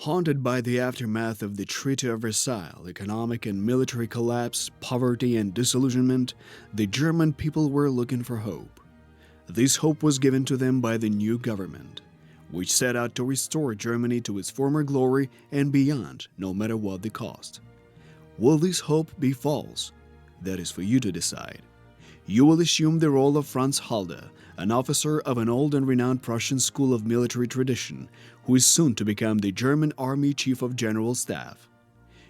Haunted by the aftermath of the Treaty of Versailles, economic and military collapse, poverty, and disillusionment, the German people were looking for hope. This hope was given to them by the new government, which set out to restore Germany to its former glory and beyond, no matter what the cost. Will this hope be false? That is for you to decide. You will assume the role of Franz Halder, an officer of an old and renowned Prussian school of military tradition, who is soon to become the German Army Chief of General Staff.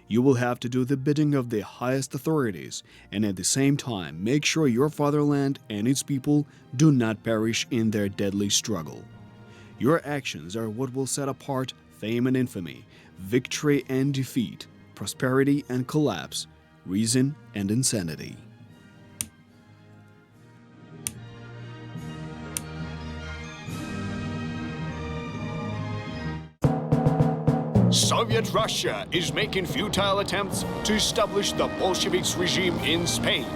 You will have to do the bidding of the highest authorities and at the same time make sure your fatherland and its people do not perish in their deadly struggle. Your actions are what will set apart fame and infamy, victory and defeat, prosperity and collapse, reason and insanity. Soviet Russia is making futile attempts to establish the Bolsheviks regime in Spain.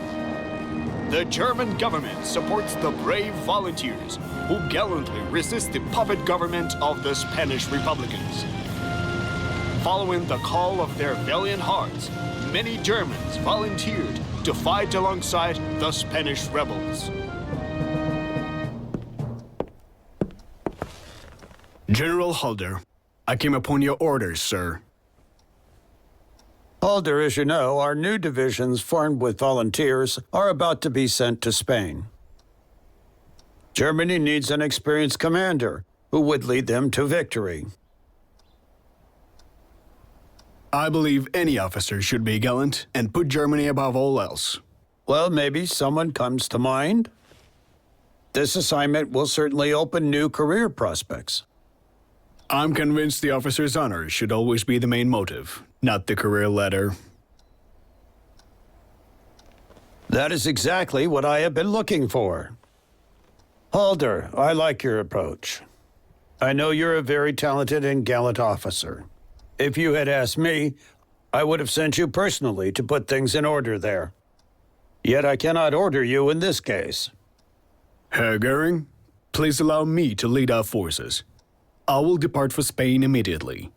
The German government supports the brave volunteers who gallantly resist the puppet government of the Spanish Republicans. Following the call of their valiant hearts, many Germans volunteered to fight alongside the Spanish rebels. General Halder, I came upon your orders, sir. Halder, as you know, our new divisions formed with volunteers are about to be sent to Spain. Germany needs an experienced commander who would lead them to victory. I believe any officer should be gallant and put Germany above all else. Well, maybe someone comes to mind. This assignment will certainly open new career prospects. I'm convinced the officer's honor should always be the main motive, not the career ladder. That is exactly what I have been looking for. Halder, I like your approach. I know you're a very talented and gallant officer. If you had asked me, I would have sent you personally to put things in order there. Yet I cannot order you in this case. Herr Göring, please allow me to lead our forces. I will depart for Spain immediately.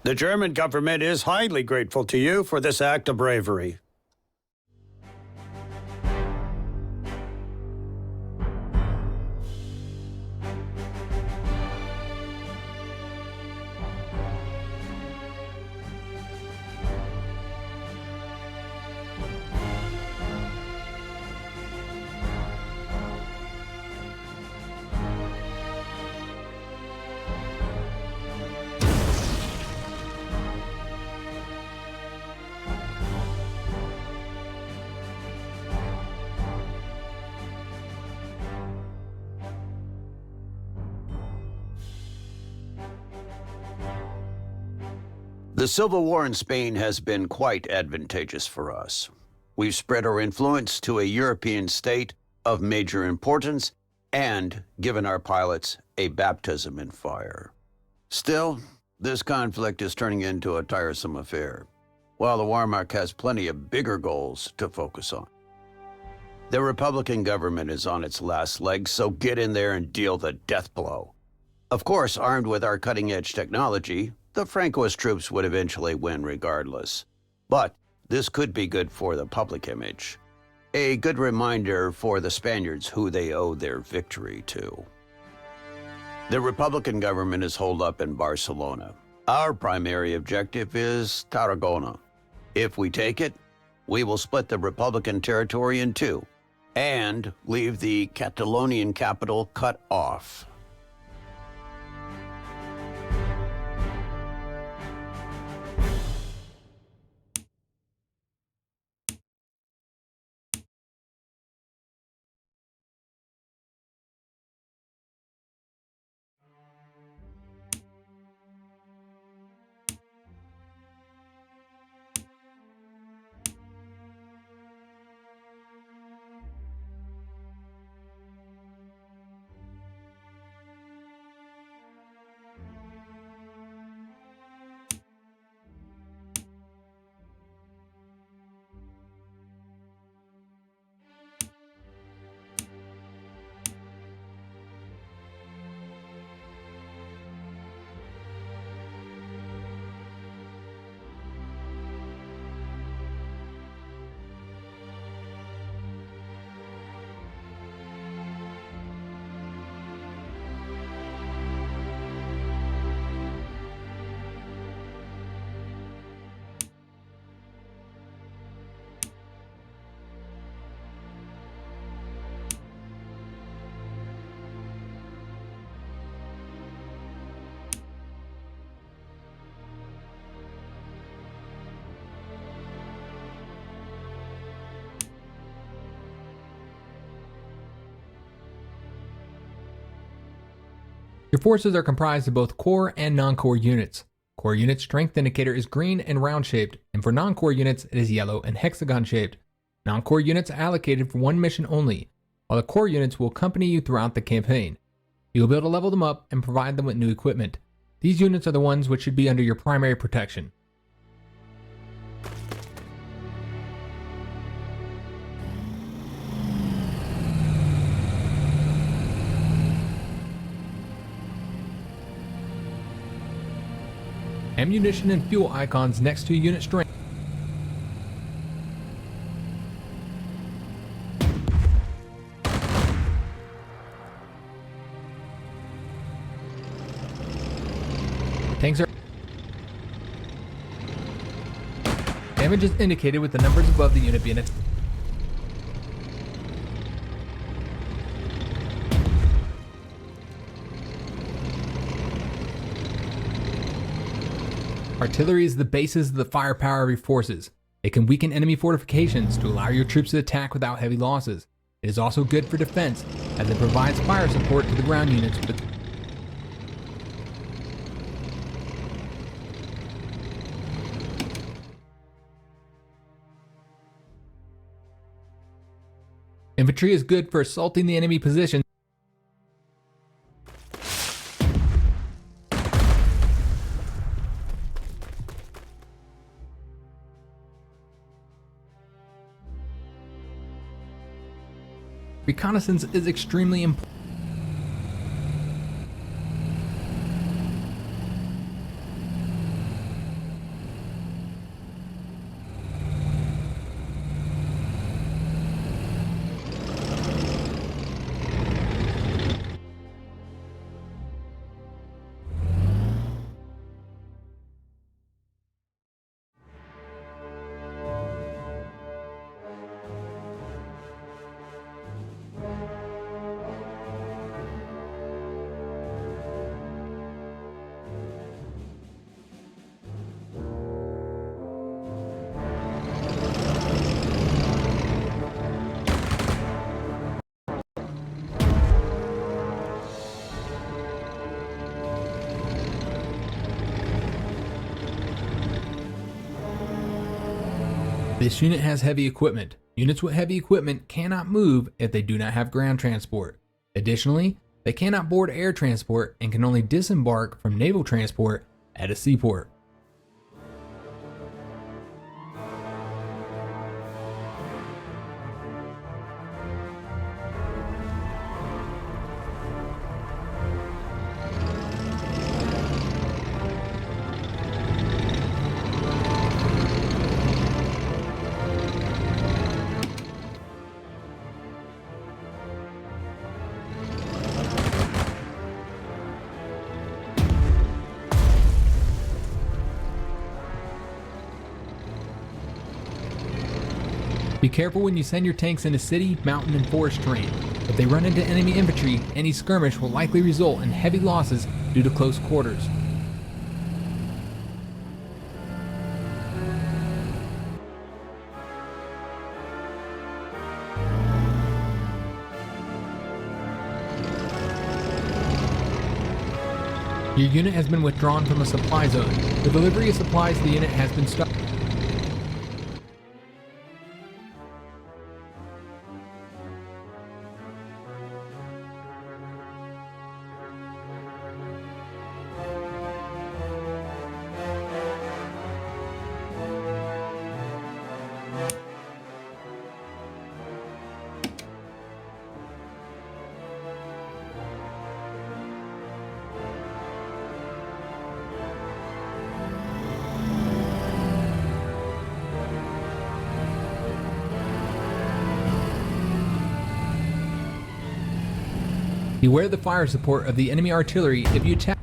The German government is highly grateful to you for this act of bravery. The Civil War in Spain has been quite advantageous for us. We've spread our influence to a European state of major importance and given our pilots a baptism in fire. Still, this conflict is turning into a tiresome affair, while the Wehrmacht has plenty of bigger goals to focus on. The Republican government is on its last legs, so get in there and deal the death blow. Of course, armed with our cutting-edge technology, the Francoist troops would eventually win regardless. But this could be good for the public image. A good reminder for the Spaniards who they owe their victory to. The Republican government is holed up in Barcelona. Our primary objective is Tarragona. If we take it, we will split the Republican territory in two and leave the Catalonian capital cut off. Your forces are comprised of both core and non-core units. Core unit strength indicator is green and round shaped, and for non-core units it is yellow and hexagon shaped. Non-core units are allocated for one mission only, while the core units will accompany you throughout the campaign. You will be able to level them up and provide them with new equipment. These units are the ones which should be under your primary protection. Ammunition and fuel icons next to unit strength. Tanks are. Damage is indicated with the numbers above the unit being attacked. Artillery is the basis of the firepower of your forces. It can weaken enemy fortifications to allow your troops to attack without heavy losses. It is also good for defense, as it provides fire support to the ground units. Infantry is good for assaulting the enemy position. Reconnaissance is extremely important. This unit has heavy equipment. Units with heavy equipment cannot move if they do not have ground transport. Additionally, they cannot board air transport and can only disembark from naval transport at a seaport. Be careful when you send your tanks into city, mountain, and forest terrain. If they run into enemy infantry, any skirmish will likely result in heavy losses due to close quarters. Your unit has been withdrawn from a supply zone. The delivery of supplies to the unit has been stopped. Beware the fire support of the enemy artillery if you attack.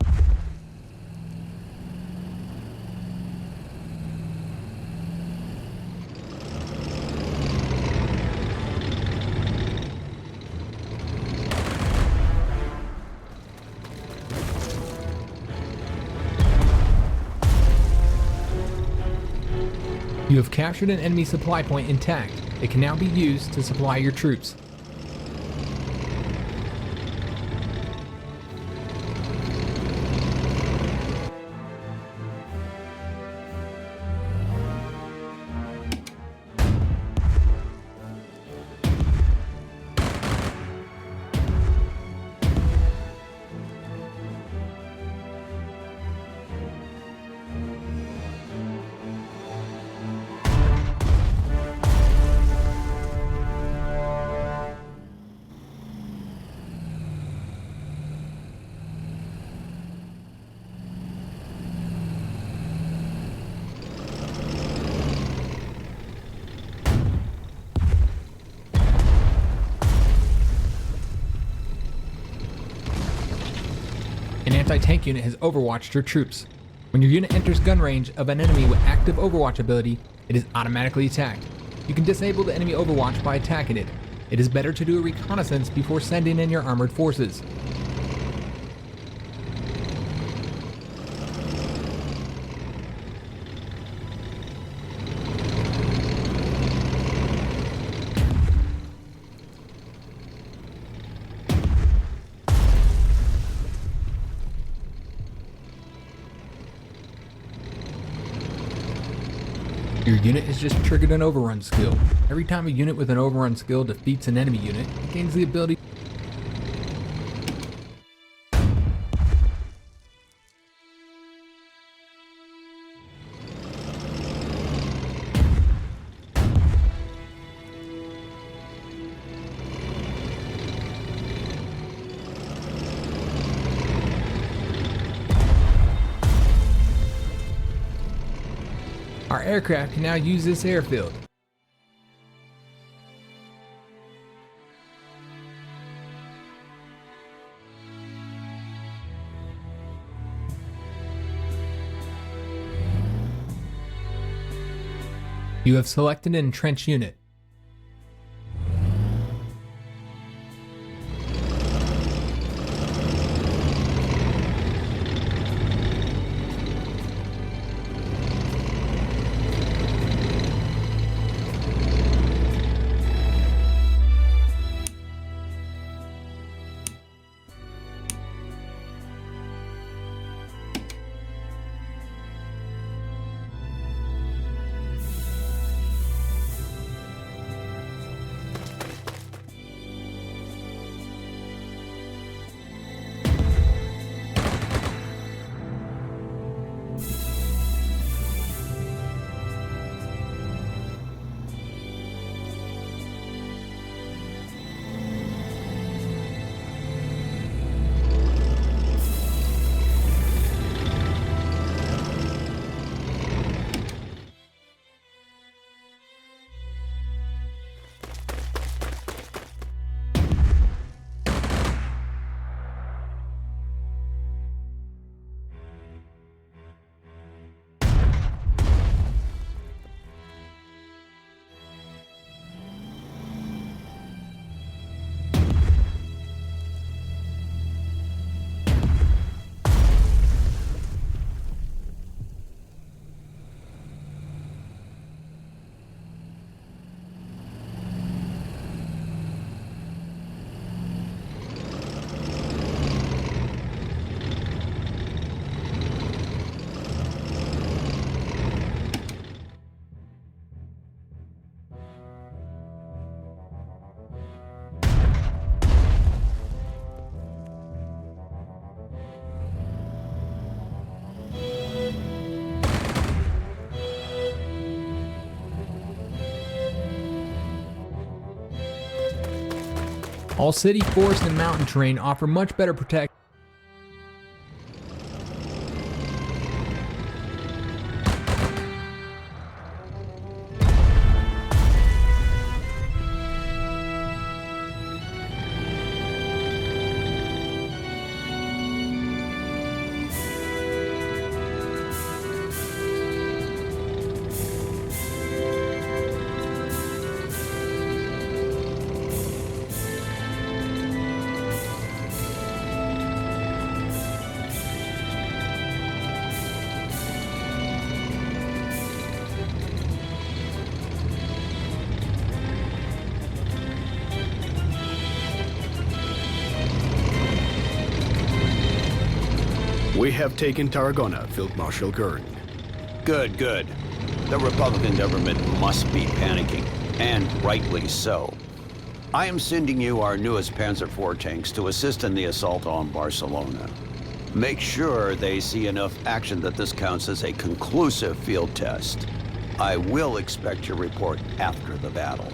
You have captured an enemy supply point intact. It can now be used to supply your troops. anti-tank unit has overwatched your troops. When your unit enters gun range of an enemy with active overwatch ability, it is automatically attacked. You can disable the enemy overwatch by attacking it. It is better to do a reconnaissance before sending in your armored forces. Your unit has just triggered an overrun skill. Every time a unit with an overrun skill defeats an enemy unit, it gains the ability. Our aircraft can now use this airfield. You have selected an entrenched unit. All city, forest, and mountain terrain offer much better protection. We have taken Tarragona, Field Marshal Göring. Good, good. The Republican government must be panicking, and rightly so. I am sending you our newest Panzer IV tanks to assist in the assault on Barcelona. Make sure they see enough action that this counts as a conclusive field test. I will expect your report after the battle.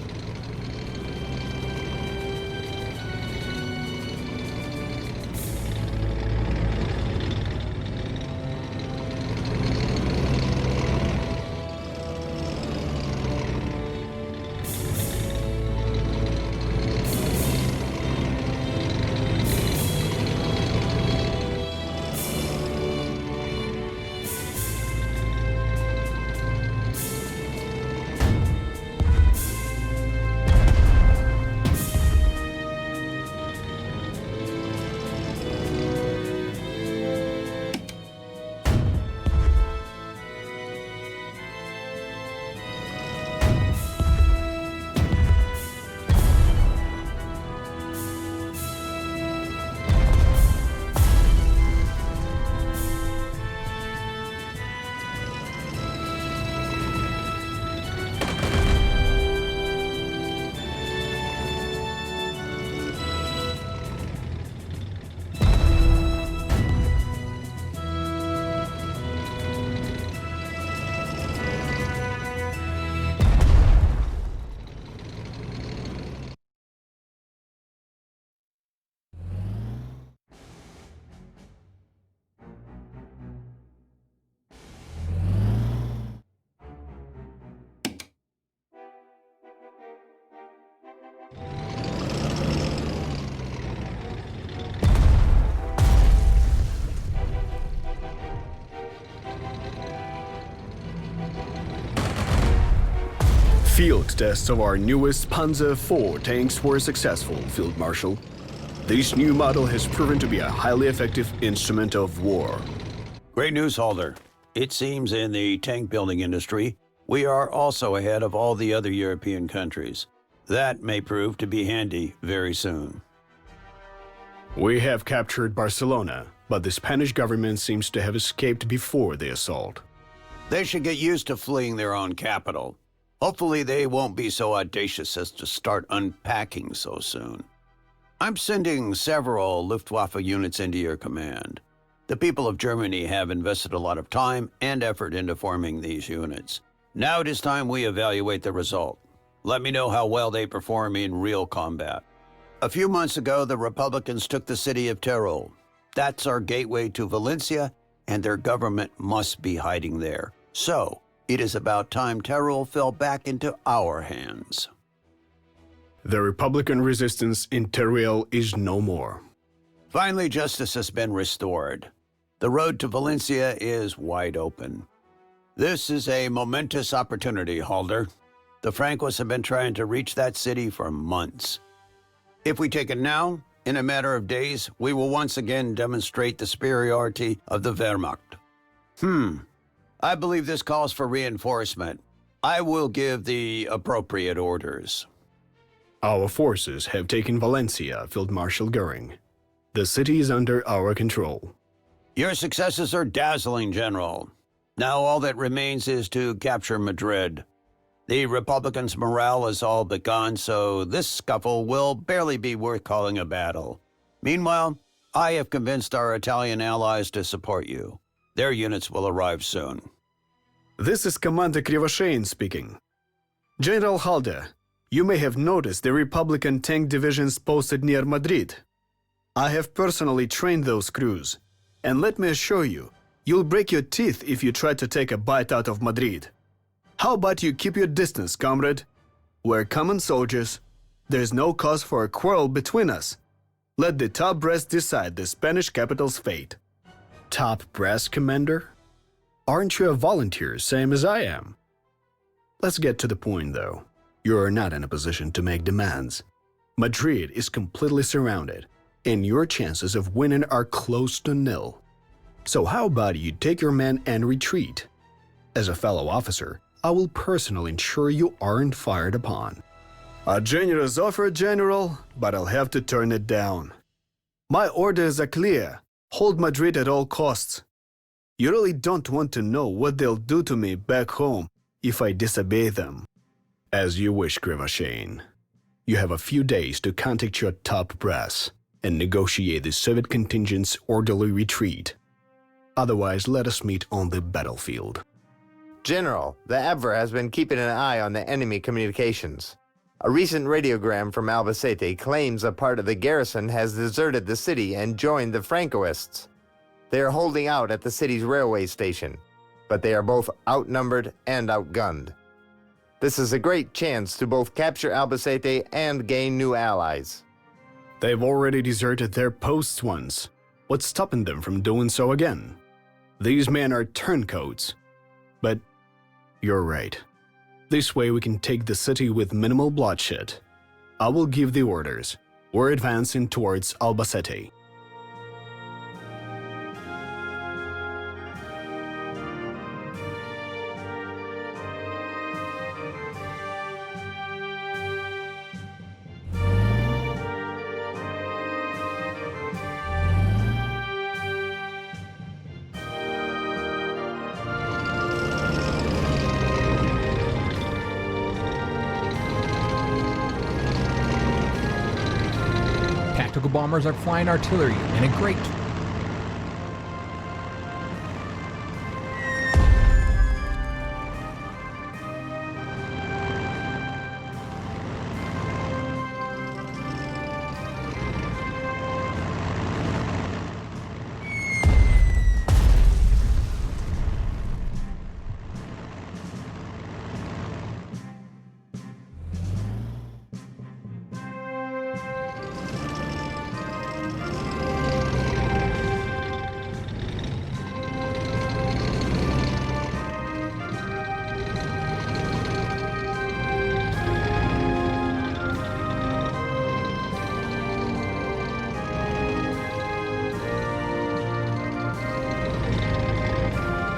Field tests of our newest Panzer IV tanks were successful, Field Marshal. This new model has proven to be a highly effective instrument of war. Great news, Halder. It seems in the tank building industry, we are also ahead of all the other European countries. That may prove to be handy very soon. We have captured Barcelona, but the Spanish government seems to have escaped before the assault. They should get used to fleeing their own capital. Hopefully they won't be so audacious as to start unpacking so soon. I'm sending several Luftwaffe units into your command. The people of Germany have invested a lot of time and effort into forming these units. Now it is time we evaluate the result. Let me know how well they perform in real combat. A few months ago, the Republicans took the city of Teruel. That's our gateway to Valencia, and their government must be hiding there. So, it is about time Teruel fell back into our hands. The Republican resistance in Teruel is no more. Finally, justice has been restored. The road to Valencia is wide open. This is a momentous opportunity, Halder. The Francois have been trying to reach that city for months. If we take it now, in a matter of days, we will once again demonstrate the superiority of the Wehrmacht. I believe this calls for reinforcement. I will give the appropriate orders. Our forces have taken Valencia, Field Marshal Göring. The city is under our control. Your successes are dazzling, General. Now all that remains is to capture Madrid. The Republicans' morale is all but gone, so this scuffle will barely be worth calling a battle. Meanwhile, I have convinced our Italian allies to support you. Their units will arrive soon. This is Commander Krivoshein speaking. General Halder, you may have noticed the Republican tank divisions posted near Madrid. I have personally trained those crews, and let me assure you, you'll break your teeth if you try to take a bite out of Madrid. How about you keep your distance, comrade? We're common soldiers. There's no cause for a quarrel between us. Let the top brass decide the Spanish capital's fate. Top brass, Commander? Aren't you a volunteer, same as I am? Let's get to the point, though. You are not in a position to make demands. Madrid is completely surrounded, and your chances of winning are close to nil. So how about you take your men and retreat? As a fellow officer, I will personally ensure you aren't fired upon. A generous offer, General, but I'll have to turn it down. My orders are clear. Hold Madrid at all costs. You really don't want to know what they'll do to me back home if I disobey them. As you wish, Krivoshein. You have a few days to contact your top brass and negotiate the Soviet contingent's orderly retreat. Otherwise, let us meet on the battlefield. General, the Abwehr has been keeping an eye on the enemy communications. A recent radiogram from Albacete claims a part of the garrison has deserted the city and joined the Francoists. They are holding out at the city's railway station, but they are both outnumbered and outgunned. This is a great chance to both capture Albacete and gain new allies. They've already deserted their posts once. What's stopping them from doing so again? These men are turncoats. But you're right. This way we can take the city with minimal bloodshed. I will give the orders. We're advancing towards Albacete. Tactical bombers are flying artillery and a great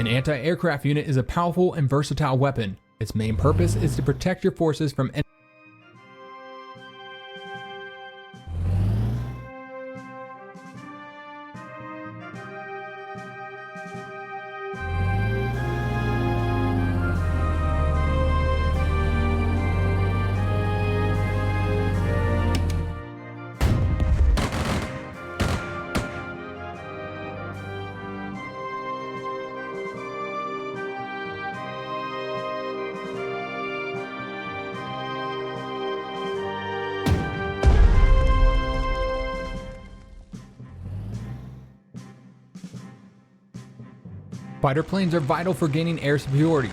An anti-aircraft unit is a powerful and versatile weapon. Its main purpose is to protect your forces from Fighter planes are vital for gaining air superiority.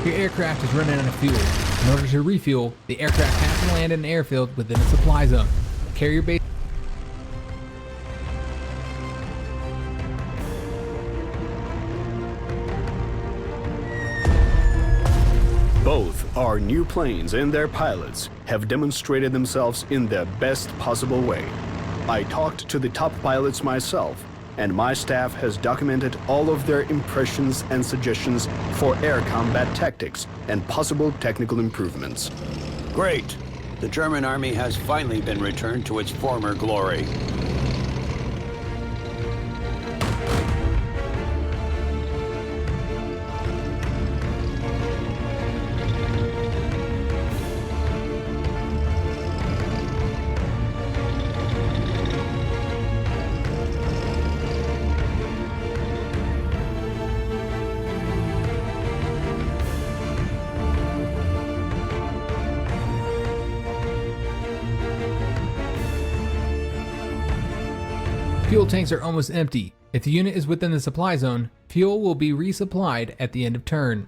Your aircraft is running out of fuel. In order to refuel, the aircraft has to land in an airfield within a supply zone. Carrier base. Both our new planes and their pilots have demonstrated themselves in the best possible way. I talked to the top pilots myself, and my staff has documented all of their impressions and suggestions for air combat tactics and possible technical improvements. Great. The German army has finally been returned to its former glory. Fuel tanks are almost empty. If the unit is within the supply zone, fuel will be resupplied at the end of turn.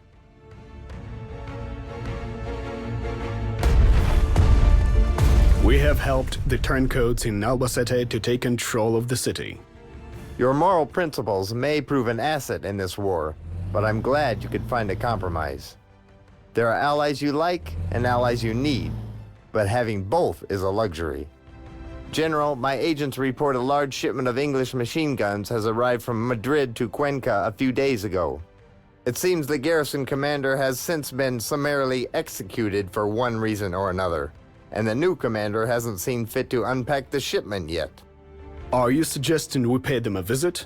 We have helped the turncoats in Albacete to take control of the city. Your moral principles may prove an asset in this war, but I'm glad you could find a compromise. There are allies you like and allies you need, but having both is a luxury. General, my agents report a large shipment of English machine guns has arrived from Madrid to Cuenca a few days ago. It seems the garrison commander has since been summarily executed for one reason or another, and the new commander hasn't seen fit to unpack the shipment yet. Are you suggesting we pay them a visit?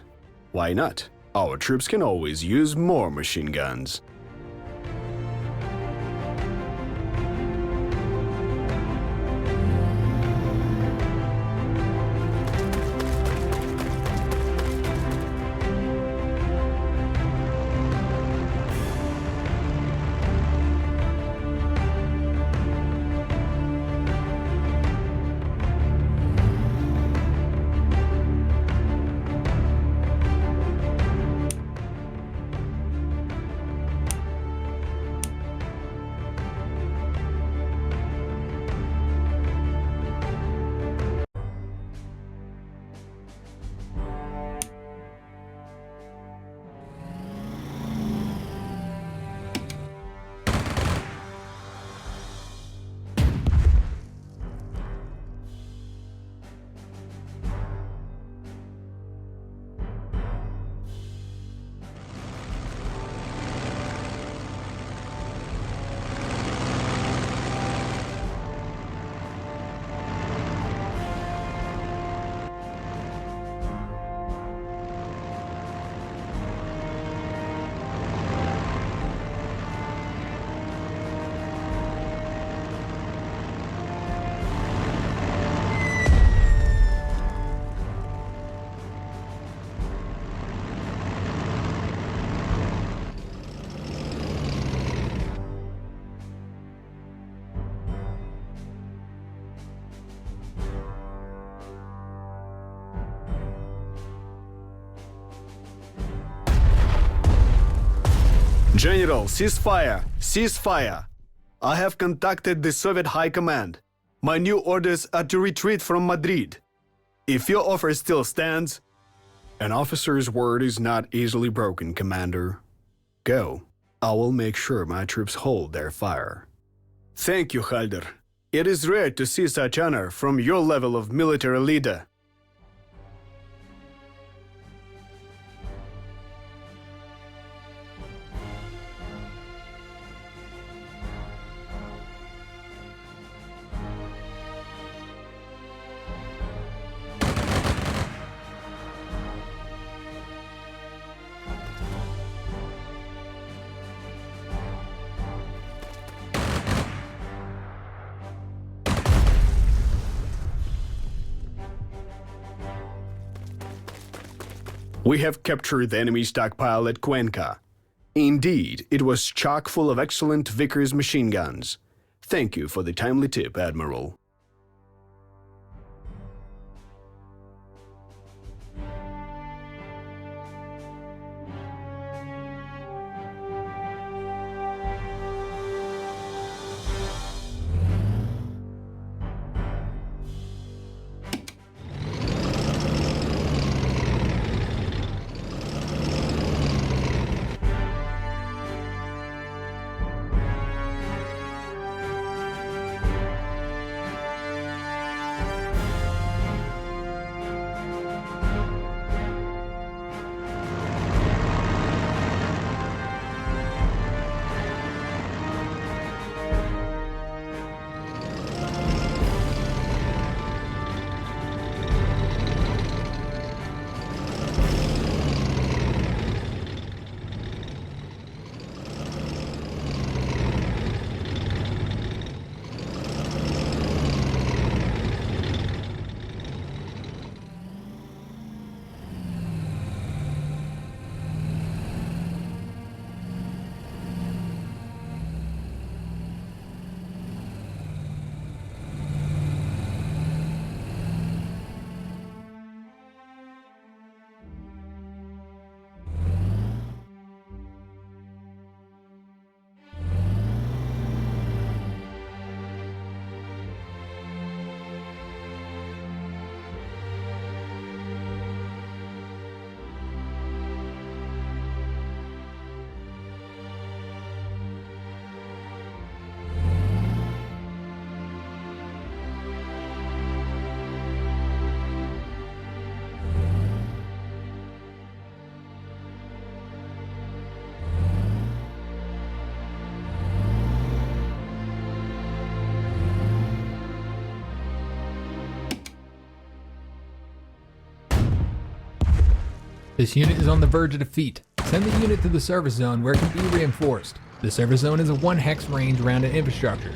Why not? Our troops can always use more machine guns. General, ceasefire! Ceasefire! I have contacted the Soviet High Command. My new orders are to retreat from Madrid. If your offer still stands... An officer's word is not easily broken, Commander. Go. I will make sure my troops hold their fire. Thank you, Halder. It is rare to see such honor from your level of military leader. We have captured the enemy stockpile at Cuenca. Indeed, it was chock full of excellent Vickers machine guns. Thank you for the timely tip, Admiral. This unit is on the verge of defeat. Send the unit to the service zone where it can be reinforced. The service zone is a 1 hex range around an infrastructure.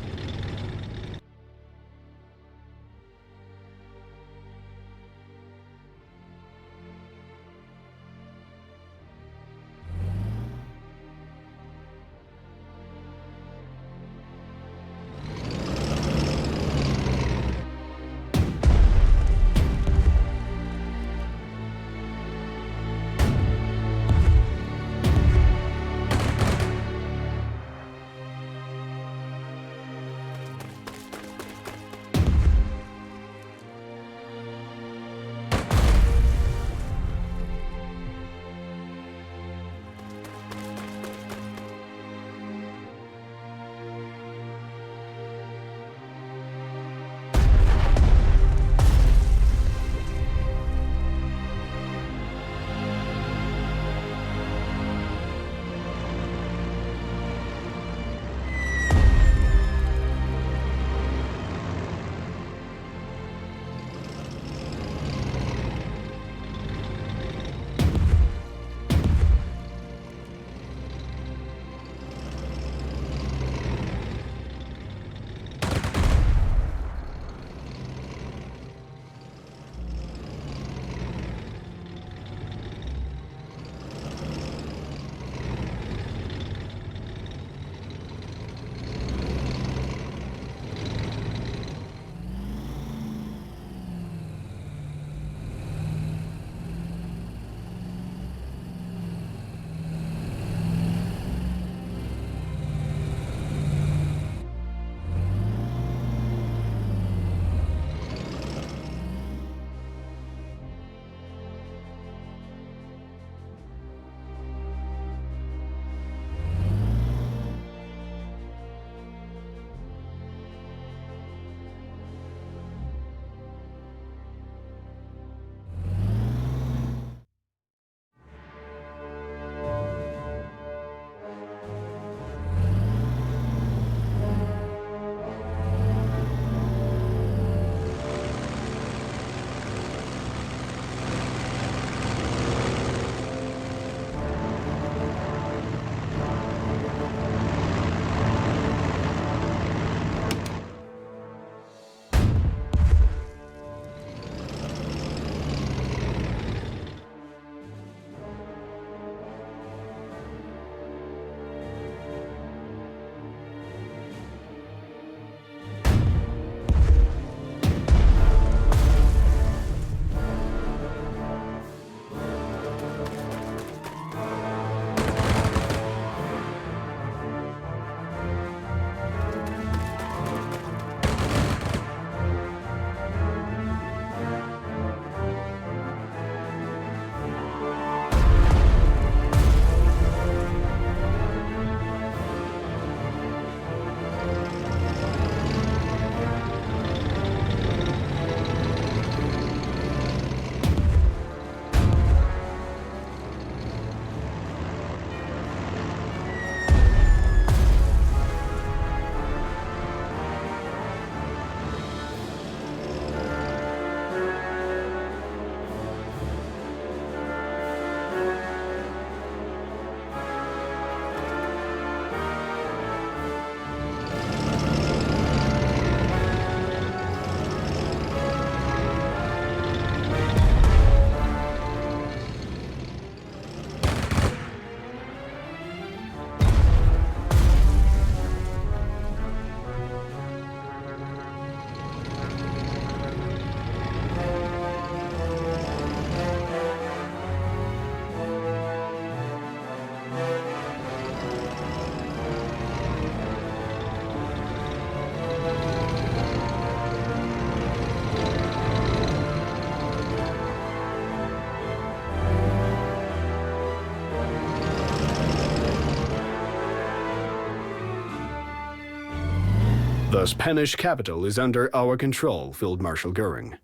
The Spanish capital is under our control, Field Marshal Göring.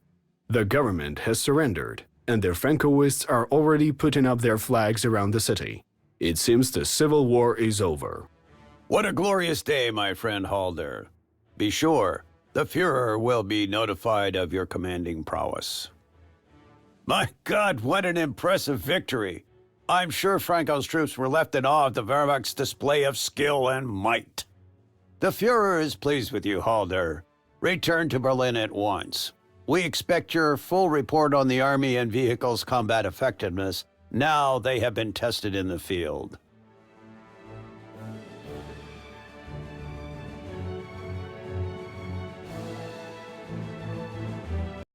The government has surrendered, and the Francoists are already putting up their flags around the city. It seems the civil war is over. What a glorious day, my friend Halder. Be sure, the Fuhrer will be notified of your commanding prowess. My God, what an impressive victory! I'm sure Franco's troops were left in awe of the Wehrmacht's display of skill and might. The Fuhrer is pleased with you, Halder. Return to Berlin at once. We expect your full report on the Army and vehicles' combat effectiveness now they have been tested in the field.